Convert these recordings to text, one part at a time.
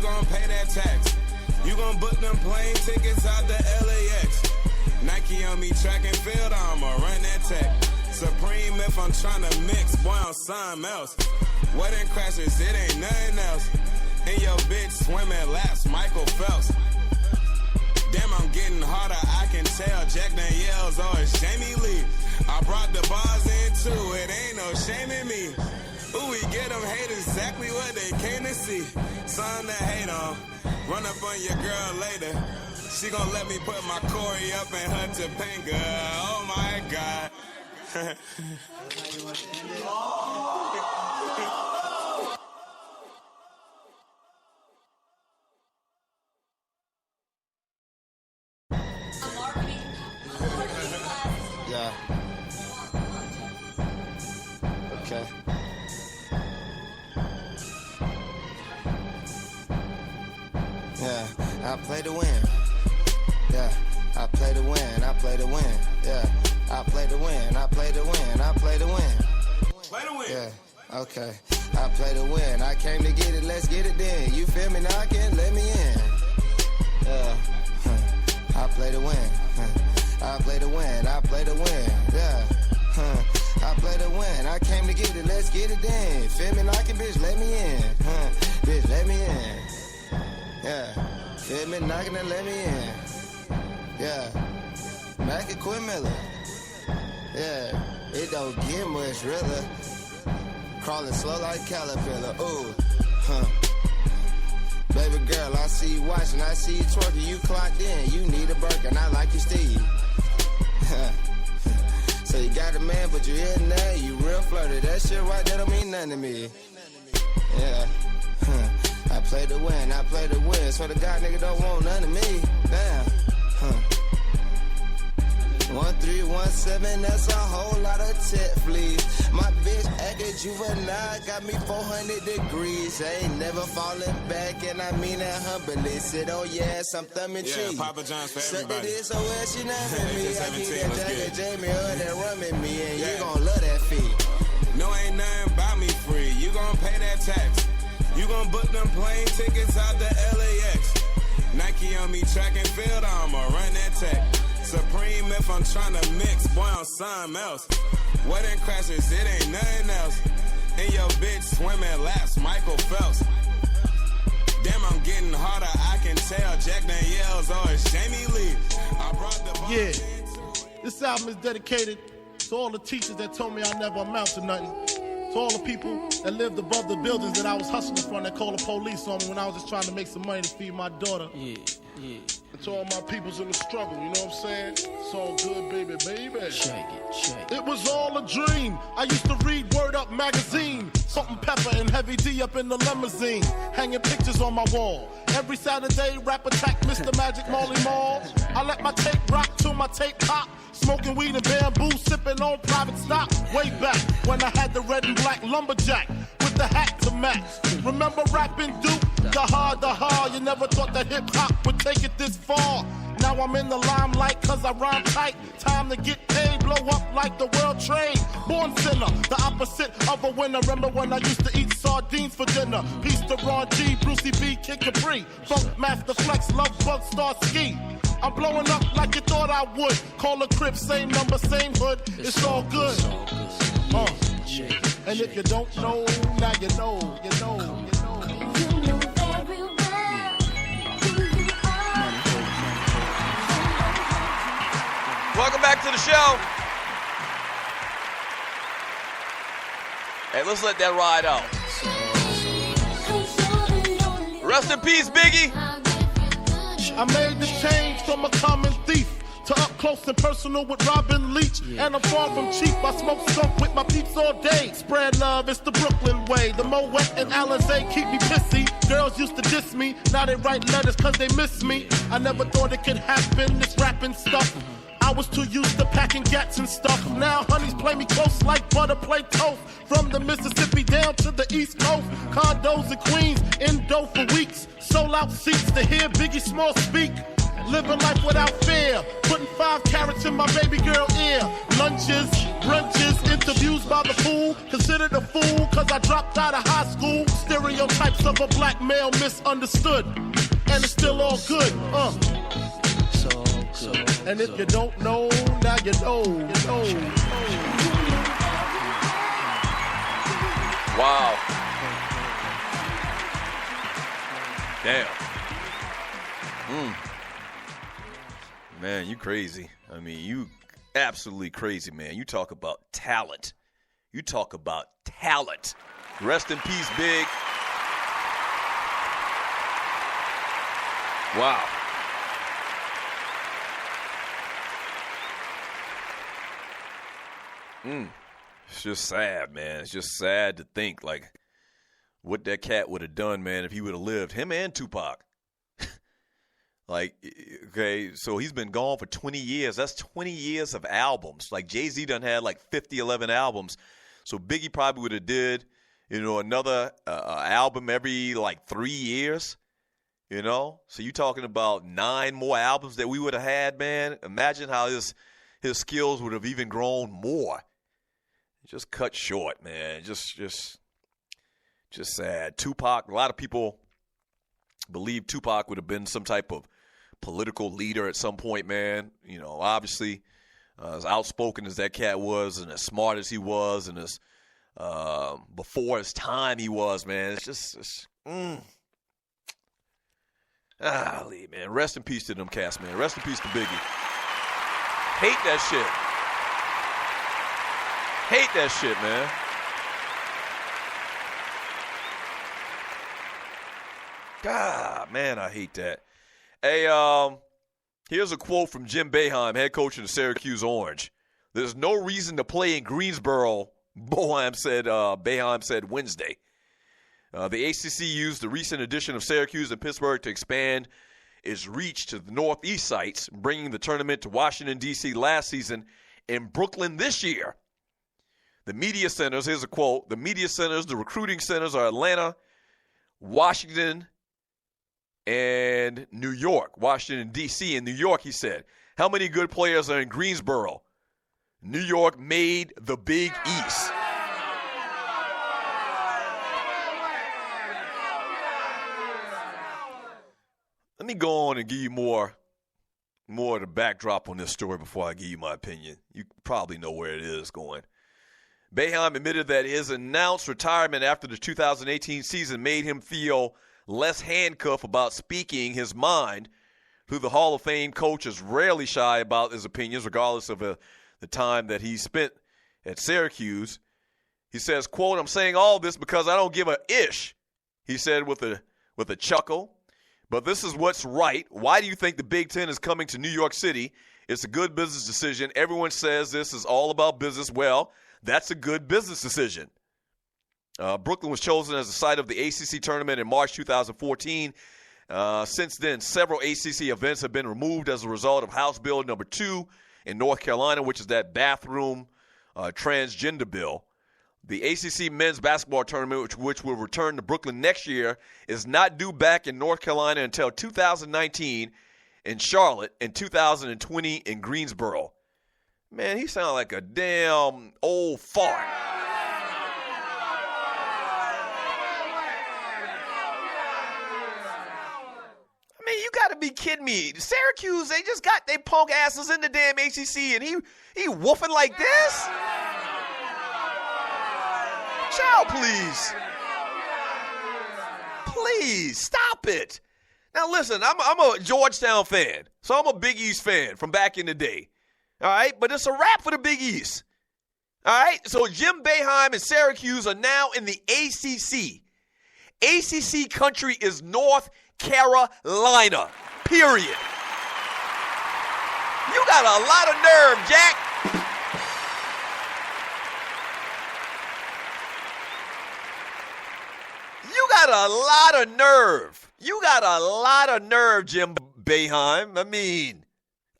gon' pay that tax. You gon' book them plane tickets out to LAX. Nike on me, track and field, I'ma run that tech. Supreme if I'm tryna mix, boy, I'm something else. Wedding crashers, it ain't nothing else. And your bitch swimming laps, Michael Phelps. Damn, I'm getting harder, I can tell. Jack Daniels or Jamie Lee. I brought the bars in too, it ain't no shame in me. Ooh, we get them hate exactly what they came to see. Something to hate on, run up on your girl later. She gon' let me put my Corey up in her Topanga. Oh my God. Yeah. Okay. Yeah, I play to win. Yeah, I play to win. I play to win. Yeah, I play to win. I play to win. I play to win. Play to win. Yeah, okay. I play to win. I came to get it. Let's get it then. You feel me? Now I can't let me in. Yeah, I play to win. I play to win. I play to win. Yeah. I play to win. I came to get it. Let's get it then. Feel me knocking, bitch, let me in. Bitch, let me in. Yeah. Feel me knocking and let me in. Yeah. Mac and Quinn Miller. Yeah. It don't get much realer. Crawling slow like caterpillar. Ooh. Baby girl, I see you watching. I see you twerking. You clocked in. You need a Birkin. I like you, Steve. So you got a man, but you in there, you real flirty. That shit right, that don't mean nothing to me. Yeah. I play to win, I play to win. So the God nigga don't want none of me. Damn. 1317, that's a whole lot of tit fleas. My bitch acting juvenile, got me 400 degrees. I ain't never falling back, and I mean that humbly. Sit on your ass, I'm thumbing cheese. Yeah, Papa John's for everybody. Suck this so well, she nothing me. I keep that jacket, Jamie Hood, and rumming me, and you gon' love that fee. No, ain't nothing about me free. You gon' pay that tax. You gon' book them plane tickets out to LAX. Nike on me, track and field, I'ma run that tech. Supreme if I'm tryna mix, boy, I'm something else. Wedding crashers, it ain't nothing else. And your bitch swimming laps, Michael Phelps. Damn, I'm getting harder, I can tell. Jack Daniels or Jamie Lee. I brought the ball. Yeah, this album is dedicated to all the teachers that told me I never amount to nothing. To all the people that lived above the buildings that I was hustling from that called the police on me when I was just trying to make some money to feed my daughter. Yeah. And to all my peoples in the struggle, you know what I'm saying? It's all good, baby. Shake it. It was all a dream. I used to read Word Up magazine. Salt and Pepper and Heavy D up in the limousine. Hanging pictures on my wall. Every Saturday, rap attack Mr. Magic Marley Marl. I let my tape rock till my tape pop. Smoking weed and bamboo, sipping on private stock. Way back when I had the red and black lumberjack with the hat to match. Remember rapping Duke? The hard, you never thought that hip-hop would take it this far. Now I'm in the limelight cause I rhyme tight. Time to get paid, blow up like the world trade. Born sinner, the opposite of a winner. Remember when I used to eat sardines for dinner? Peace to Ron G, Brucey B, Kid Capri. Funk Master Flex, Love Bug, Star Ski. I'm blowing up like you thought I would. Call a crib, same number, same hood. It's all good. And if you don't know, now you know. You know very well who you are. Welcome back to the show. Hey, let's let that ride out. Rest in peace, Biggie. I made the change from a common thief to up close and personal with Robin Leach. And I'm far from cheap, I smoke skunk with my peeps all day. Spread love, it's the Brooklyn way. The Moet and Alizé keep me pissy. Girls used to diss me, now they write letters cause they miss me. I never thought it could happen, this rapping stuff. I was too used to packing gats and stuff. Now honeys play me close like butter play toast. From the Mississippi down to the East Coast. Condos in Queens, in dough for weeks. Sold out seats to hear Biggie Small speak. Living life without fear. Putting 5 carats in my baby girl ear. Lunches, brunches, interviews by the pool. Considered a fool cause I dropped out of high school. Stereotypes of a black male misunderstood. And it's still all good, And if you don't know, now you know. Wow. Damn. Man, you crazy. I mean, you absolutely crazy, man. You talk about talent. Rest in peace, Big. Wow. It's just sad, man. It's just sad to think, like, what that cat would have done, man, if he would have lived. Him and Tupac. Like, okay, so he's been gone for 20 years. That's 20 years of albums. Like, Jay-Z done had, like, 11 albums. So Biggie probably would have did, another album every, like, 3 years. So you talking about 9 more albums that we would have had, man. Imagine how his skills would have even grown more. Just cut short, man. Just sad. Tupac, a lot of people believe Tupac would have been some type of political leader at some point, man. Obviously, as outspoken as that cat was and as smart as he was and as before his time he was, man. Golly, man. Rest in peace to them cats, man. Rest in peace to Biggie. Hate that shit, man. God, man, I hate that. Hey, here's a quote from Jim Boeheim, head coach of the Syracuse Orange. There's no reason to play in Greensboro, Boheim said Wednesday. The ACC used the recent addition of Syracuse and Pittsburgh to expand its reach to the Northeast sites, bringing the tournament to Washington, D.C. last season and Brooklyn this year. The media centers, here's a quote, the media centers, the recruiting centers are Atlanta, Washington, and New York. Washington, D.C. and New York, he said. How many good players are in Greensboro? New York made the Big East. Let me go on and give you more of the backdrop on this story before I give you my opinion. You probably know where it is going. Boeheim admitted that his announced retirement after the 2018 season made him feel less handcuffed about speaking his mind. Who the Hall of Fame coach is rarely shy about his opinions, regardless of the time that he spent at Syracuse. He says, quote, I'm saying all this because I don't give a ish, he said with a chuckle. But this is what's right. Why do you think the Big Ten is coming to New York City? It's a good business decision. Everyone says this is all about business. Well, that's a good business decision. Brooklyn was chosen as the site of the ACC tournament in March 2014. Since then, several ACC events have been removed as a result of House Bill number 2 in North Carolina, which is that bathroom transgender bill. The ACC men's basketball tournament, which will return to Brooklyn next year, is not due back in North Carolina until 2019 in Charlotte and 2020 in Greensboro. Man, he sounds like a damn old fart. I mean, you got to be kidding me. Syracuse, they just got their punk asses in the damn ACC, and he woofing like this? Child, please. Please, stop it. Now, listen, I'm a Georgetown fan, so I'm a Big East fan from back in the day. All right, but it's a wrap for the Big East. All right, so Jim Boeheim and Syracuse are now in the ACC. ACC country is North Carolina, period. You got a lot of nerve, Jack. You got a lot of nerve. You got a lot of nerve, Jim Boeheim. I mean,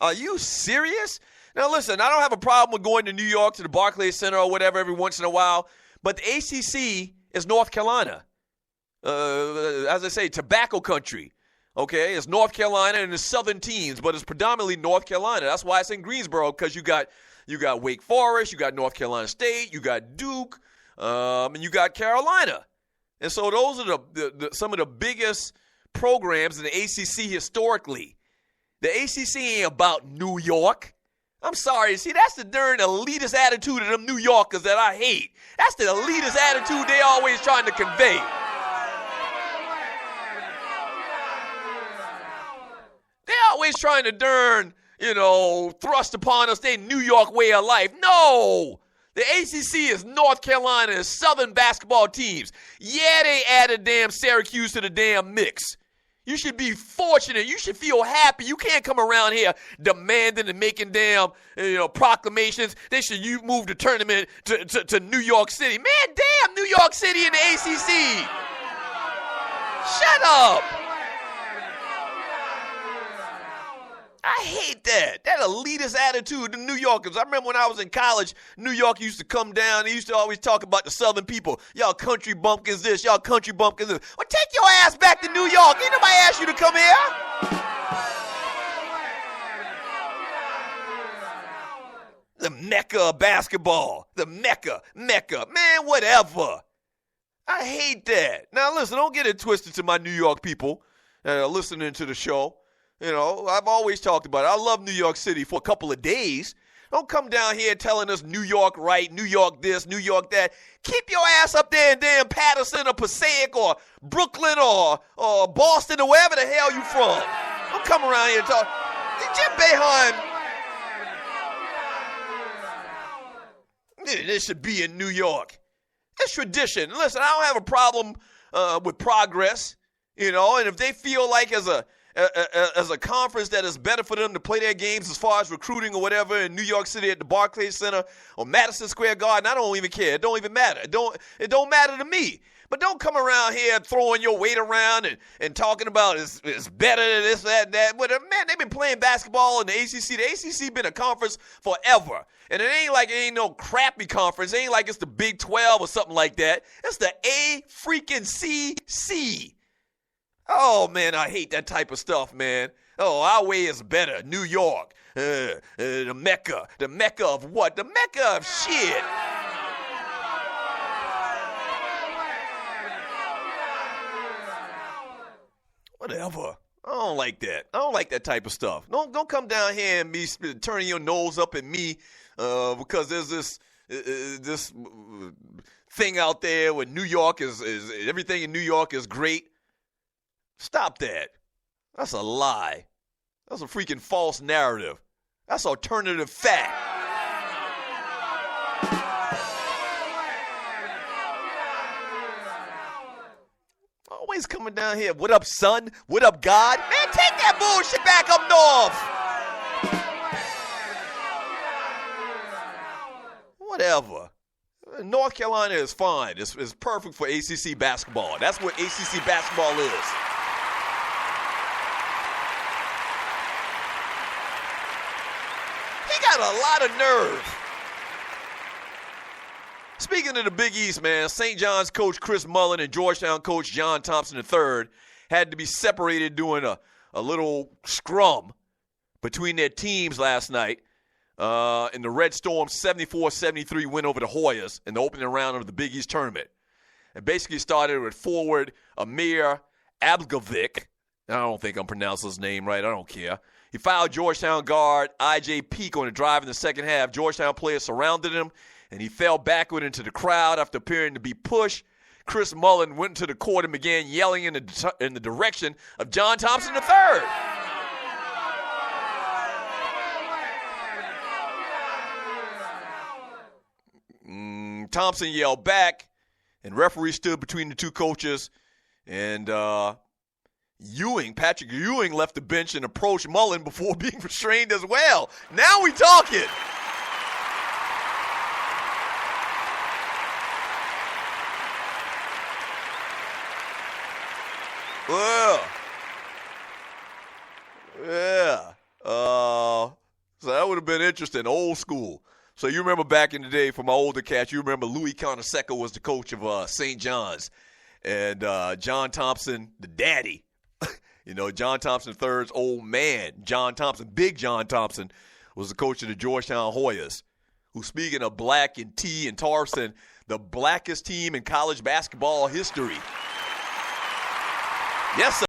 are you serious? Now, listen, I don't have a problem with going to New York to the Barclays Center or whatever every once in a while, but the ACC is North Carolina. As I say, tobacco country. Okay, it's North Carolina and the Southern teams, but it's predominantly North Carolina. That's why it's in Greensboro, because you got Wake Forest, you got North Carolina State, you got Duke, and you got Carolina. And so those are some of the biggest programs in the ACC historically. The ACC ain't about New York. I'm sorry. See, that's the darn elitist attitude of them New Yorkers that I hate. That's the elitist attitude they always trying to convey. They're always trying to thrust upon us their New York way of life. No! The ACC is North Carolina's Southern basketball teams. Yeah, they added damn Syracuse to the damn mix. You should be fortunate. You should feel happy. You can't come around here demanding and making damn proclamations. You move the tournament to New York City. Man, damn New York City and the ACC. Shut up. I hate that elitist attitude to New Yorkers. I remember when I was in college, New York used to come down. They used to always talk about the Southern people. Y'all country bumpkins this, y'all country bumpkins this. Well, take your ass back to New York. Ain't nobody asked you to come here. The Mecca of basketball. The Mecca. Man, whatever. I hate that. Now, listen, don't get it twisted to my New York people listening to the show. I've always talked about it. I love New York City for a couple of days. Don't come down here telling us New York right, New York this, New York that. Keep your ass up there in damn Patterson or Passaic or Brooklyn or Boston or wherever the hell you from. Don't come around here and talk. Jim Boeheim, this should be in New York. It's tradition. Listen, I don't have a problem with progress, and if they feel like as a conference that is better for them to play their games as far as recruiting or whatever in New York City at the Barclays Center or Madison Square Garden, I don't even care. It don't even matter. It don't matter to me. But don't come around here throwing your weight around and talking about it's better than this, that. But, man, they've been playing basketball in the ACC. The ACC been a conference forever. And it ain't like it ain't no crappy conference. It ain't like it's the Big 12 or something like that. It's the A-freaking-C-C. Oh, man, I hate that type of stuff, man. Oh, our way is better. New York. The Mecca. The Mecca of what? The Mecca of shit. Whatever. I don't like that. I don't like that type of stuff. Don't come down here and be turning your nose up at me because there's this thing out there where New York is everything in New York is great. Stop that. That's a lie. That's a freaking false narrative. That's alternative fact. Always coming down here. What up, son? What up, God? Man, take that bullshit back up north. Whatever. North Carolina is fine. It's perfect for ACC basketball. That's what ACC basketball is. He got a lot of nerve. Speaking of the Big East, man, St. John's coach Chris Mullin and Georgetown coach John Thompson III had to be separated during a little scrum between their teams last night in the Red Storm 74-73 win over the Hoyas in the opening round of the Big East tournament. It basically started with forward Amir Abgovic. I don't think I'm pronouncing his name right. I don't care. He fouled Georgetown guard I.J. Peak on the drive in the second half. Georgetown players surrounded him, and he fell backward into the crowd after appearing to be pushed. Chris Mullin went to the court and began yelling in the direction of John Thompson III. Thompson yelled back, and referee stood between the two coaches, and Patrick Ewing left the bench and approached Mullin before being restrained as well. Now we talking. Well, yeah. So that would have been interesting, old school. So you remember back in the day, for my older cats, you remember Louis Conaseco was the coach of St. John's. And John Thompson, the daddy, You know, John Thompson III's old man, John Thompson, Big John Thompson, was the coach of the Georgetown Hoyas, who, speaking of black and T and Tarson, the blackest team in college basketball history. Yes, sir.